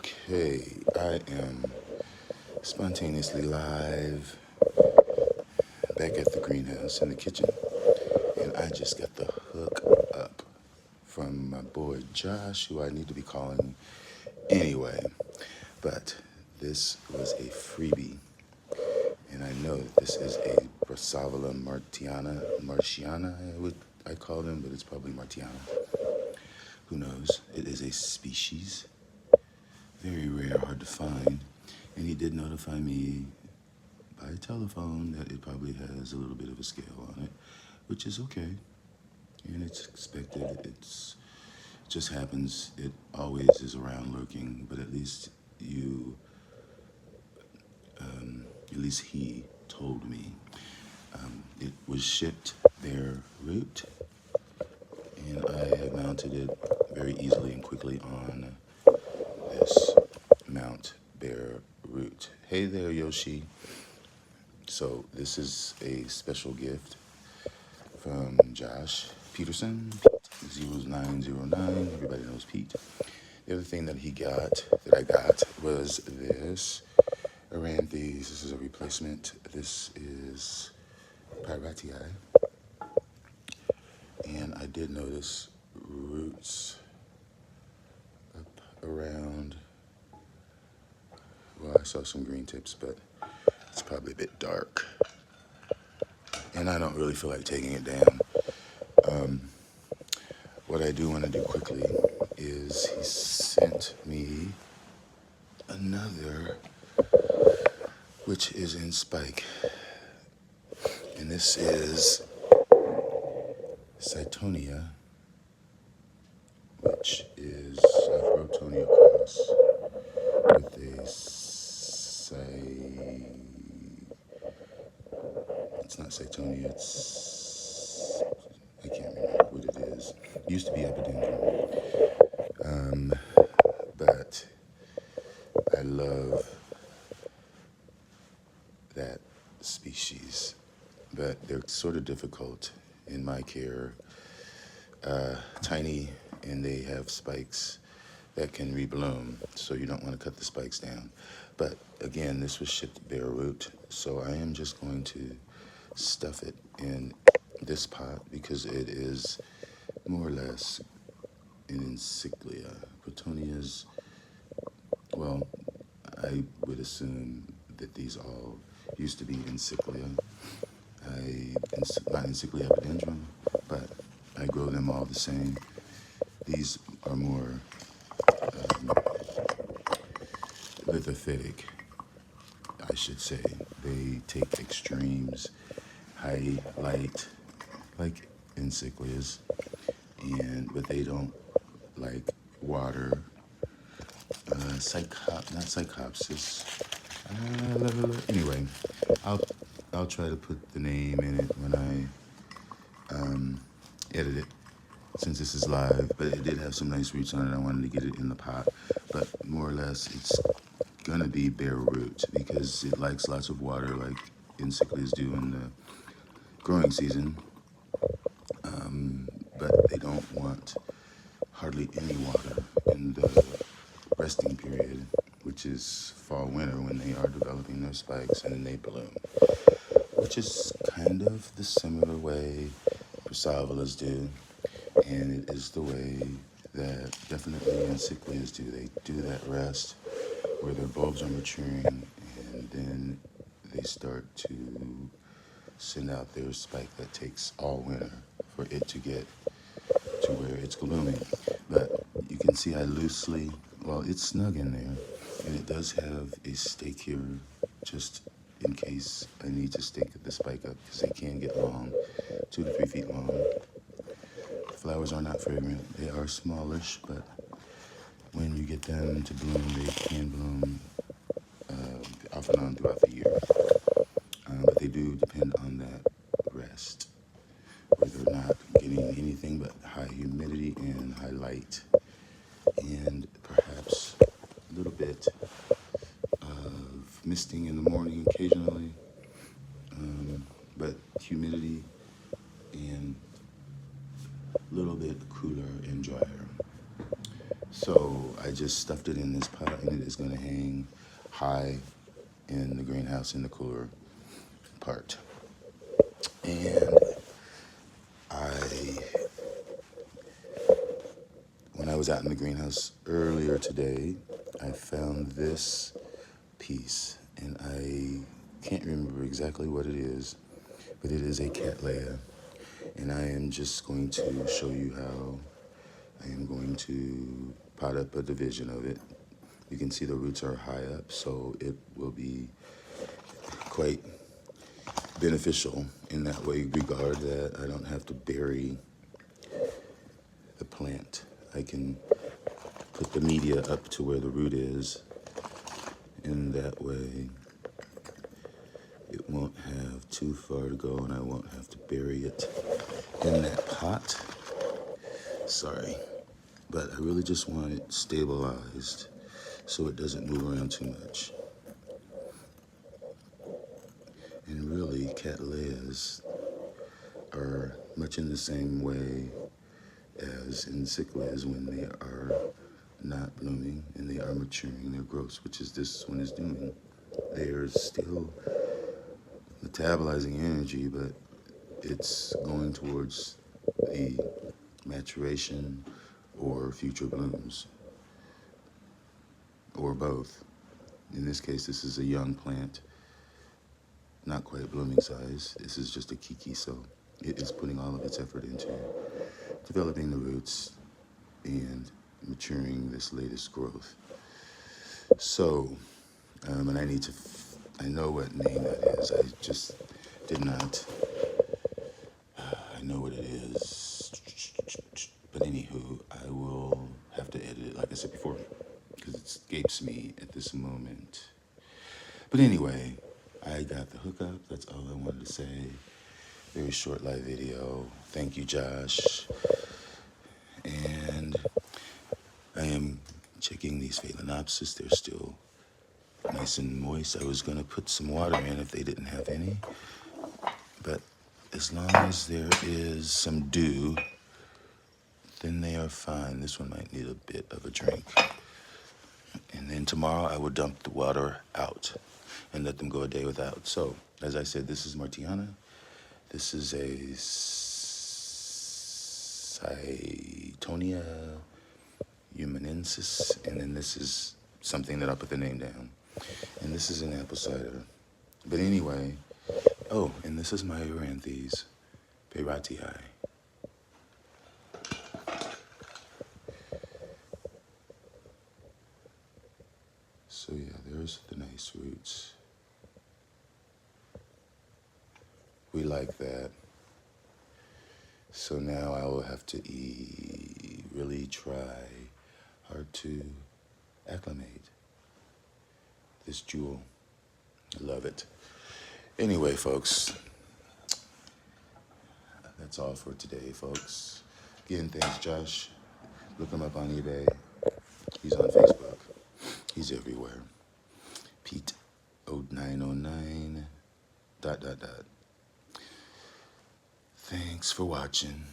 Okay, I am spontaneously live back at the greenhouse in the kitchen, and I just got the hook up from my boy Josh, who I need to be calling anyway. But this was a freebie, and I know that this is a brassavola martiana, I call them, but it's probably martiana. Who knows? It is a species, very rare, hard to find, and he did notify me by telephone that it probably has a little bit of a scale on it, which is okay, and it's expected. It just happens. It always is around lurking, but you, at least he told me. It was shipped bare root, and I mounted it very easily and quickly on this mount bare root. Hey there, Yoshi. So this is a special gift from Josh Peterson, Pete 0909. Everybody knows Pete. The other thing that I got, was this Aranthes. This is a replacement. This is Pyratii. And I did notice roots up around, well, I saw some green tips, but it's probably a bit dark. And I don't really feel like taking it down. What I do want to do quickly is he sent me another, which is in spike. And this is Cytonia, which is a Rotonia cross with it's not Cytonia, I can't remember what it is. It used to be Epidendrum. But I love that species, but they're sort of difficult in my care. Tiny, and they have spikes that can rebloom, so you don't want to cut the spikes down. But again, this was shipped bare root, so I am just going to stuff it in this pot because it is more or less an encyclia. Protonias, well, I would assume that these all used to be encyclia. Not encyclia epidendrum, but I grow them all the same. These are more lithophytic, I should say. They take extremes, high light, like encyclias, but they don't like water. Not psychopsis. Anyway, I'll I'll try to put the name in it when I edit it, since this is live. But it did have some nice roots on it. I wanted to get it in the pot, but more or less it's gonna be bare root because it likes lots of water, like encyclias do in the growing season. But they don't want hardly any water in the resting period, which is fall winter when they are developing their spikes and then they bloom, which is kind of the similar way brassavolas do, and it is the way that definitely encyclias do. They do that rest where their bulbs are maturing, and then they start to send out their spike that takes all winter for it to get to where it's blooming. But you can see it's snug in there, and it does have a stake here just in case I need to stake the spike up because they can get long, 2 to 3 feet long. The flowers are not fragrant. They are smallish, but when you get them to bloom, they can bloom off and on throughout the year. But they do depend on that rest, where they're not getting anything but high humidity and high light, and perhaps a little bit of misting in the morning occasionally, but humidity and a little bit cooler and drier. So I just stuffed it in this pot, and it is going to hang high in the greenhouse in the cooler part. And when I was out in the greenhouse earlier today, I found this piece, and I can't remember exactly what it is, but it is a cattleya, and I am just going to show you how I am going to pot up a division of it. You can see the roots are high up, so it will be quite beneficial in that way regard that I don't have to bury the plant. I can put the media up to where the root is. In that way, it won't have too far to go, and I won't have to bury it in that pot. Sorry, but I really just want it stabilized so it doesn't move around too much. And really, cattleyas are much in the same way as encyclias when they are not blooming and they are maturing their growth, which is this one is doing. They are still metabolizing energy, but it's going towards the maturation or future blooms, or both. In this case, this is a young plant, not quite blooming size. This is just a kiki, so it is putting all of its effort into developing the roots and maturing this latest growth. So, and I know what name that is. I just did not, I know what it is. But anywho, I will have to edit it, like I said before, because it escapes me at this moment. But anyway, I got the hookup. That's all I wanted to say. Very short live video. Thank you, Josh. And I am checking these Phalaenopsis. They're still nice and moist. I was going to put some water in if they didn't have any. But as long as there is some dew, then they are fine. This one might need a bit of a drink. And then tomorrow I will dump the water out and let them go a day without. So, as I said, this is martiana. This is a Cytonia humanensis, and then this is something that I'll put the name down. And this is an apple cider. But anyway, oh, and this is my Euranthes Peyratii. So yeah, there's the nice roots. We like that. So now I will have to really try hard to acclimate this jewel. I love it. Anyway, folks, that's all for today, folks. Again, thanks, Josh. Look him up on eBay. He's on Facebook. He's everywhere. Pete 0909 ... Thanks for watching.